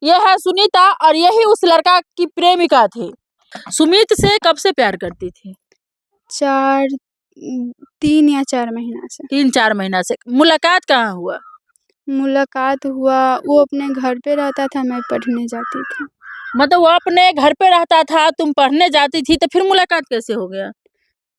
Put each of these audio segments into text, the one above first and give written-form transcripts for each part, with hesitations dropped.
ये है सुनीता और यही उस लड़का की प्रेमिका थी। सुमित से कब से प्यार करती थी? 3 या 4 महीना से। 3-4 महीना से। मुलाकात कहाँ हुआ? मुलाकात हुआ, वो अपने घर पे रहता था, मैं पढ़ने जाती थी। मतलब वो अपने घर पे रहता था, तुम पढ़ने जाती थी, तो फिर मुलाकात कैसे हो गया?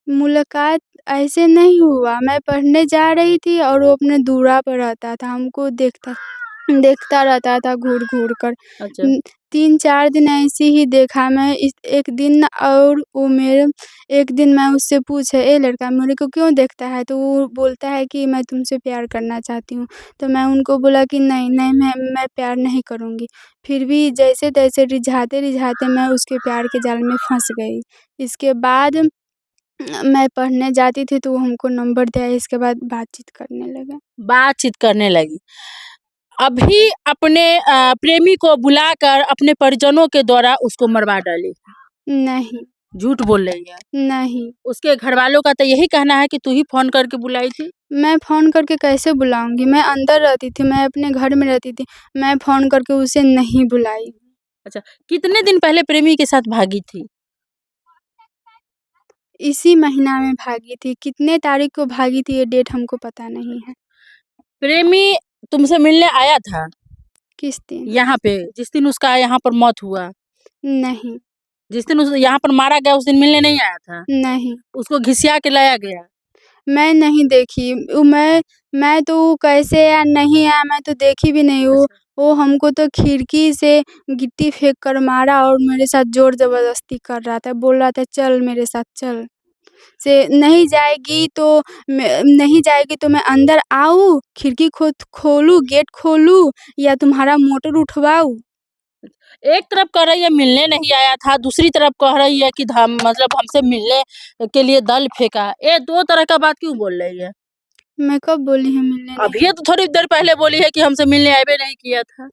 मुलाकात ऐसे नहीं हुआ, मैं पढ़ने जा रही थी और वो अपने दूरा पर रहता था, हमको देखता रहता था घूर-घूर कर। अच्छा। 3-4 दिन ऐसे ही देखा मैं एक दिन, और वो मेरे एक दिन मैं उससे पूछे, "ए लड़का, मेरे को क्यों देखता है?" तो वो बोलता है कि मैं तुमसे प्यार करना चाहती हूँ। तो मैं उनको बोला कि नहीं, नहीं मैं प्यार नहीं करूँगी। फिर भी जैसे-तैसे रिझाते-रिझाते मैं उसके प्यार के जाल में फँस गई। इसके बाद मैं पढ़ने जाती थी तो वो हमको नंबर दिया, इसके बाद बातचीत करने लगे। बातचीत करने लगी। अभी अपने प्रेमी को बुलाकर अपने परिजनों के द्वारा उसको मरवा डाली। नहीं, झूठ बोल रही है। नहीं। उसके घरवालों का तो यही कहना है कि तू ही फ़ोन करके बुलाई थी। मैं फ़ोन करके कैसे बुलाऊँगी? मैं अंदर रहती थी, मैं अपने घर में रहती थी। मैं फ़ोन करके उसे नहीं बुलाई। अच्छा, कितने दिन पहले प्रेमी के साथ भागी थी? इसी महीना में भागी थी। कितने तारीख को भागी थी ये डेट हमको पता नहीं है। प्रेमी तुमसे मिलने आया था किस दिन? यहाँ पे, जिस दिन उसका यहाँ पर मौत हुआ? नहीं, जिस दिन उसे यहाँ पर मारा गया उस दिन मिलने नहीं आया था? नहीं। उसको घिसिया के लाया गया? मैं नहीं देखी। मैं तो कैसे या नहीं आया मैं तो देखी भी नहीं। अच्छा। वो हमको तो खिड़की से गिट्टी फेंक कर मारा और मेरे साथ ज़ोर ज़बरदस्ती कर रहा था। बोल रहा था चल मेरे साथ चल। से नहीं जाएगी तो मैं अंदर आऊँ, खिड़की खोलूँ, गेट खोलूँ या तुम्हारा मोटर उठवाऊँ? एक तरफ कह रही है मिलने नहीं आया था, दूसरी तरफ कह रही है कि हम मतलब हमसे मिलने के लिए दल फेंका। ये 2 तरह का बात क्यों बोल रही है? मैं कब बोली हूँ मिलने नहीं? अभी तो थोड़ी देर पहले बोली है कि हमसे मिलने आए भी नहीं किया था।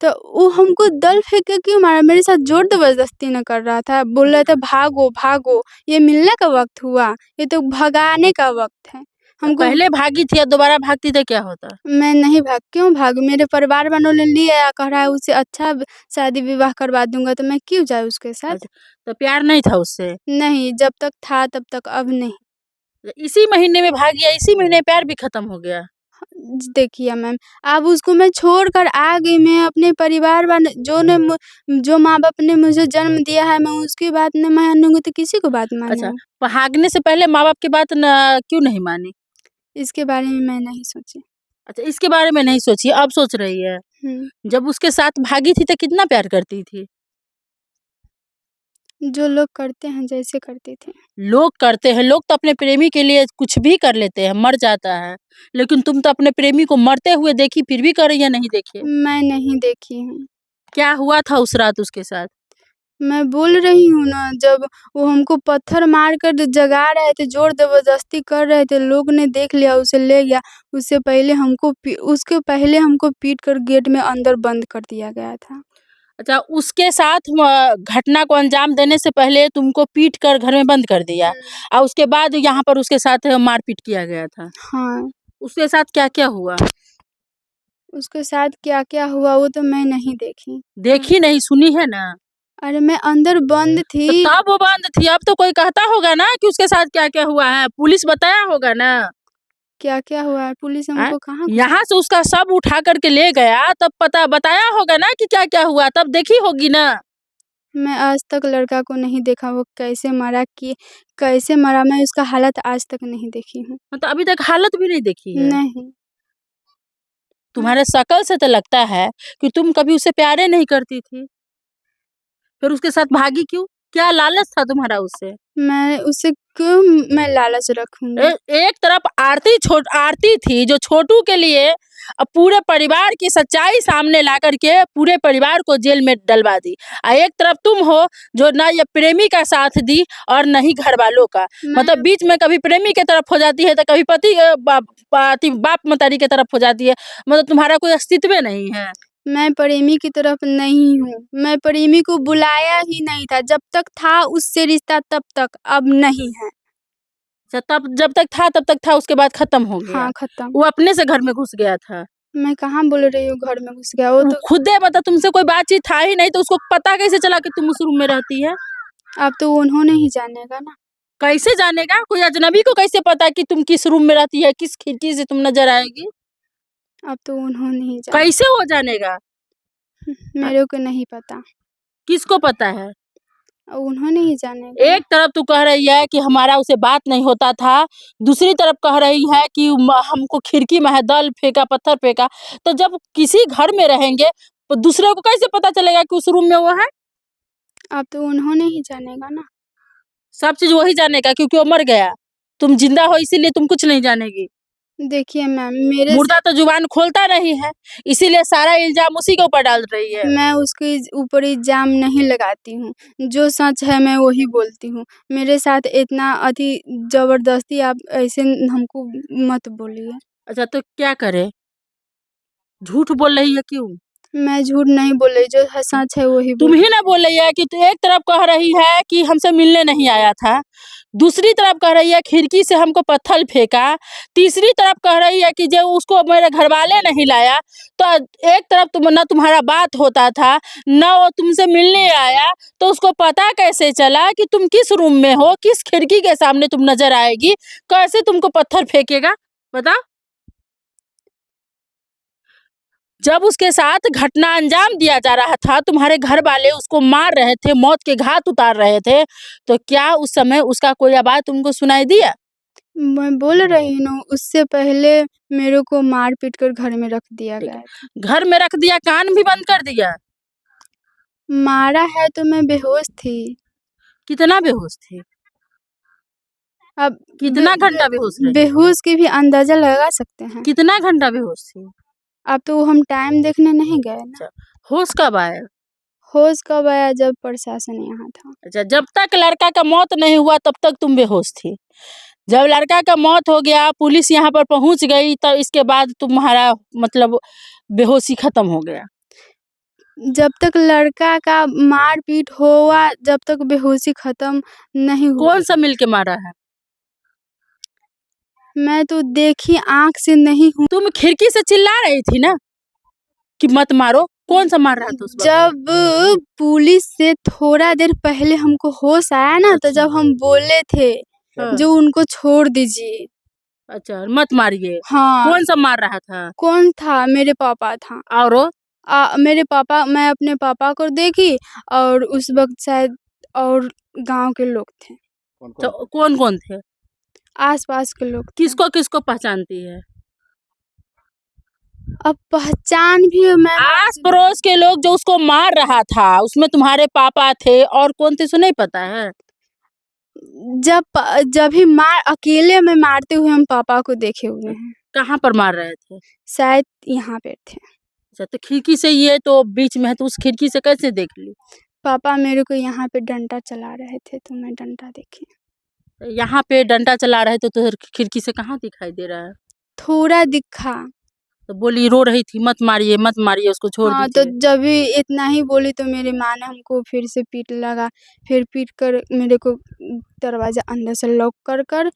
तो वो हमको दल फेंक के क्यों मारा? मेरे साथ ज़ोर ज़बरदस्ती ना कर रहा था। बोल रहा था भागो, भागो। ये मिलने का वक़्त हुआ? ये तो भगाने का वक़्त है। हमको पहले भागी थी और दोबारा भागती तो क्या होता? मैं नहीं क्यों भागूँ? मेरे परिवार वालों ने ले आया, कह रहा है उससे अच्छा शादी-विवाह करवा दूँगा, तो मैं क्यों जाऊँ उसके साथ? अच्छा, तो प्यार नहीं था उससे? नहीं, जब तक था तब तक, अब नहीं। इसी महीने में भाग गया, इसी महीने प्यार भी खत्म हो गया। देखिए मैम, अब उसको मैं छोड़कर आ गई। मैं अपने परिवार वाले जो माँ-बाप ने मुझे जन्म दिया है, मैं उसकी बात नहीं मानूँगी तो किसी को बात अच्छा, मानूँगी? भागने से पहले माँ-बाप की बात क्यों नहीं मानी? इसके बारे में मैं नहीं सोची। अच्छा, इसके बारे में नहीं सोची, अब सोच रही है। हुँ, जब उसके साथ भागी थी तो कितना प्यार करती थी? जो लोग करते हैं जैसे करते थे। लोग करते हैं, लोग तो अपने प्रेमी के लिए कुछ भी कर लेते हैं, मर जाता है। लेकिन तुम तो अपने प्रेमी को मरते हुए देखी, फिर भी कह रही है नहीं देखे। मैं नहीं देखी हूँ। क्या हुआ था उस रात उसके साथ? मैं बोल रही हूँ ना, जब वो हमको पत्थर मार कर जगा रहे थे, ज़ोर ज़बरदस्ती कर रहे थे, लोग ने देख लिया, उसे ले गया। उसके पहले हमको पीट कर गेट में अंदर बंद कर दिया गया था। अच्छा, उसके साथ घटना को अंजाम देने से पहले तुमको पीट कर घर में बंद कर दिया हुँ। और उसके बाद यहाँ पर उसके साथ मारपीट किया गया था। हाँ, उसके साथ क्या-क्या हुआ? उसके साथ क्या-क्या हुआ वो तो मैं नहीं देखी। हाँ, देखी नहीं, सुनी है ना? अरे मैं अंदर बंद तो थी। तब वो बंद थी, अब तो कोई कहता होगा ना कि उसके साथ क्या-क्या हुआ है, पुलिस बताया होगा ना? क्या-क्या हुआ है? पुलिस हैं? हमको कहाँ कुछ यहाँ से उसका शव उठा कर के ले गया, तब पता बताया होगा ना कि क्या-क्या हुआ, तब देखी होगी ना? मैं आज तक लड़का को नहीं देखा, वो कैसे मरा मैं उसका हालत आज तक नहीं देखी हूँ। मतलब अभी तक हालत भी नहीं देखी है। नहीं। मैं तुम्हारे शकल से तो लगता है कि तुम कभी उसे प्यार नहीं करती थी। फिर उसके साथ भागी क्यों? क्या लालच था तुम्हारा उससे? मैं उससे क्यों मैं लालच रखूँगी? एक तरफ आरती थी जो छोटू के लिए पूरे परिवार की सच्चाई सामने ला करके पूरे परिवार को जेल में डलवा दी। एक तरफ तुम हो जो ना ये प्रेमी का साथ दी और ना ही घर वालों का। मैं मतलब बीच में कभी प्रेमी की तरफ हो जाती है तो कभी बाप मतारी की तरफ हो जाती है। मतलब तुम्हारा कोई अस्तित्व नहीं है। मैं प्रेमी की तरफ नहीं हूँ। मैं प्रेमी को बुलाया ही नहीं था। जब तक था उससे रिश्ता तब तक, अब नहीं है। अच्छा, तब जब तक था तब तक था, उसके बाद खत्म हो गया। हाँ, खत्म। वो अपने से घर में घुस गया था। मैं कहाँ बोल रही हूँ घर में घुस गया, वो तुम तो खुदे बता, तुमसे कोई बातचीत था ही नहीं तो उसको पता कैसे चला कि तुम उस रूम में रहती है? अब तो उन्होंने ही जानेगा ना। कैसे जानेगा? कोई अजनबी को कैसे पता कि तुम किस रूम में रहती है, किस खिड़की से तुम नजर आएगी? अब तो उन्होंने ही जाना। कैसे वो जानेगा? मेरे को नहीं पता, किसको पता है? उन्होंने ही जानेगा ना। एक तरफ तू कह रही है कि हमारा उसे बात नहीं होता था, दूसरी तरफ कह रही है कि हमको खिड़की में है दल फेंका, पत्थर फेंका। तो जब किसी घर में रहेंगे तो दूसरे को कैसे पता चलेगा कि उस रूम में वो है? अब तो उन्होंने ही जानेगा ना। सब चीज वही जानेगा क्योंकि वो मर गया। तुम जिंदा हो इसीलिए तुम कुछ नहीं जानेगी। देखिए मैम, मेरे मुर्दा तो जुबान खोलता नहीं है, इसीलिए सारा इल्जाम उसी के ऊपर डाल रही है। मैं उसके ऊपर इल्ज़ाम नहीं लगाती हूँ, जो सच है मैं वही बोलती हूँ। मेरे साथ इतना ज़बरदस्ती आप ऐसे हमको मत बोलिए। अच्छा तो क्या करे? झूठ बोल रही है क्यों? मैं झूठ नहीं बोल रही, जो है सच है वही तुम बोल ही ना बोल रही है कि तू एक तरफ कह रही है कि हमसे मिलने नहीं आया था, दूसरी तरफ कह रही है खिड़की से हमको पत्थर फेंका, तीसरी तरफ कह रही है कि जो उसको मेरे घरवाले नहीं लाया। तो एक तरफ तुम ना तुम्हारा बात होता था, ना वो तुमसे मिलने आया, तो उसको पता कैसे चला कि तुम किस रूम में हो, किस खिड़की के सामने तुम नजर आएगी, कैसे तुमको पत्थर फेंकेगा? बताओ। जब उसके साथ घटना अंजाम दिया जा रहा था, तुम्हारे घर वाले उसको मार रहे थे, मौत के घाट उतार रहे थे, तो क्या उस समय उसका कोई आवाज तुमको सुनाई दिया? मैं बोल रही हूँ, उससे पहले मेरे को मार-पीट कर घर में रख दिया ठीक गया है, था। घर में रख दिया, कान भी बंद कर दिया। मारा है तो मैं बेहोश थी। कितना बेहोश थे? अब कितना घंटा बेहोश रही? बेहोश की भी अंदाज़ा लगा सकते हैं। कितना घंटा बेहोश थी? अब तो हम टाइम देखने नहीं गए ना। अच्छा, होश कब आया? होश कब आया, जब प्रशासन यहाँ था। अच्छा, जब तक लड़का का मौत नहीं हुआ तब तक तुम बेहोश थी। जब लड़का का मौत हो गया, पुलिस यहाँ पर पहुंच गई, तब इसके बाद तुम्हारा मतलब बेहोशी खत्म हो गया। जब तक लड़का का मार-पीट हुआ, जब तक बेहोशी खत्म नहीं हुआ। कौन सा मिल के मारा है? मैं तो देखी आँख से नहीं हूँ। तुम खिड़की से चिल्ला रही थी ना कि मत मारो, कौन सा मार रहा था उस वक्त? जब पुलिस से थोड़ा देर पहले हमको होश आया ना, तो अच्छा। जब हम बोले थे हाँ। जो उनको छोड़ दीजिए। अच्छा, मत मारिए। हाँ। कौन सा मार रहा था? कौन था? मेरे पापा था। और मेरे पापा, मैं अपने पापा को देखी और उस वक़्त शायद और गाँव के लोग थे। तो कौन-कौन थे? आस-पास के लोग थे। किसको-किसको पहचानती है? अब पहचान भी मैं आस-पड़ोस के लोग जो उसको मार रहा था, उसमें तुम्हारे पापा थे और कौन थे सो नहीं पता है? जब भी अकेले में मारते हुए हम पापा को देखे हुए हैं। कहाँ पर मार रहे थे? शायद यहाँ पे थे। अच्छा, तो खिड़की से ये तो बीच में है, तो उस खिड़की से कैसे देख ली? पापा मेरे को यहाँ पे डंडा चला रहे थे, तो मैं डंडा देखी। यहाँ पे डंडा चला रहे थे तो खिड़की से कहाँ दिखाई दे रहा है? थोड़ा दिखा। तो बोली, रो रही थी, मत मारिए, उसको छोड़ हाँ, तो दीजिए। जब भी इतना ही बोली तो मेरी माँ ने हमको फिर से पीट लगा। फिर पीट कर मेरे को दरवाज़ा अंदर से लॉक कर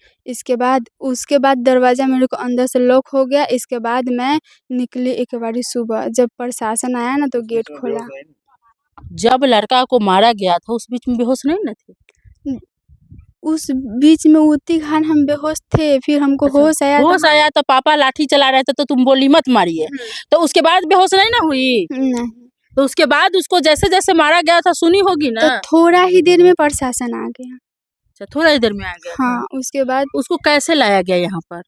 उसके बाद दरवाज़ा मेरे को अंदर से लॉक हो गया। इसके बाद मैं निकली एक बारी सुबह, जब प्रशासन आया ना तो गेट खोला। जब लड़का को मारा गया था, उस बीच में बेहोश नहीं ना थे? उस बीच में उतनी घान हम बेहोश थे, फिर हमको अच्छा, होश आया होश आया तो पापा लाठी चला रहे थे तो तुम बोली मत मारिए। तो उसके बाद बेहोश नहीं ना हुई? नहीं। तो उसके बाद उसको जैसे-जैसे मारा गया था सुनी होगी तो ना? थोड़ा ही देर में प्रशासन आ गया। अच्छा, थोड़ा ही देर में आ गया था। हाँ, उसके बाद उसको कैसे लाया गया यहाँ पर?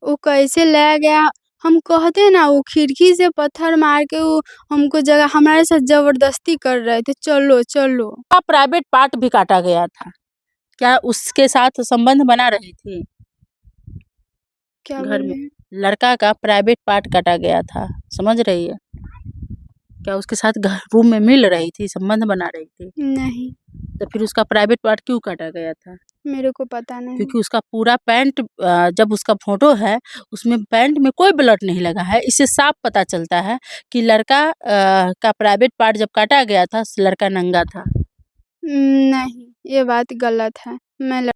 वो कैसे लाया गया, हम कहते हैं ना, वो खिड़की से पत्थर मार के वो हमको जगह हमारे साथ ज़बरदस्ती कर रहे थे, चलो, चलो। का प्राइवेट पार्ट भी काटा गया था। क्या उसके साथ संबंध बना रही थी? क्या घर बोल में रहे हैं? लड़का का प्राइवेट पार्ट काटा गया था, समझ रही है? क्या उसके साथ रूम में मिल रही थी, संबंध बना रही थी? नहीं, तो फिर उसका प्राइवेट पार्ट क्यों काटा गया था? मेरे को पता नहीं। क्योंकि उसका पूरा पैंट जब उसका फोटो है उसमें पैंट में कोई ब्लड नहीं लगा है। इससे साफ पता चलता है कि लड़का का प्राइवेट पार्ट जब काटा गया था, लड़का नंगा था। नहीं, ये बात गलत है। मैं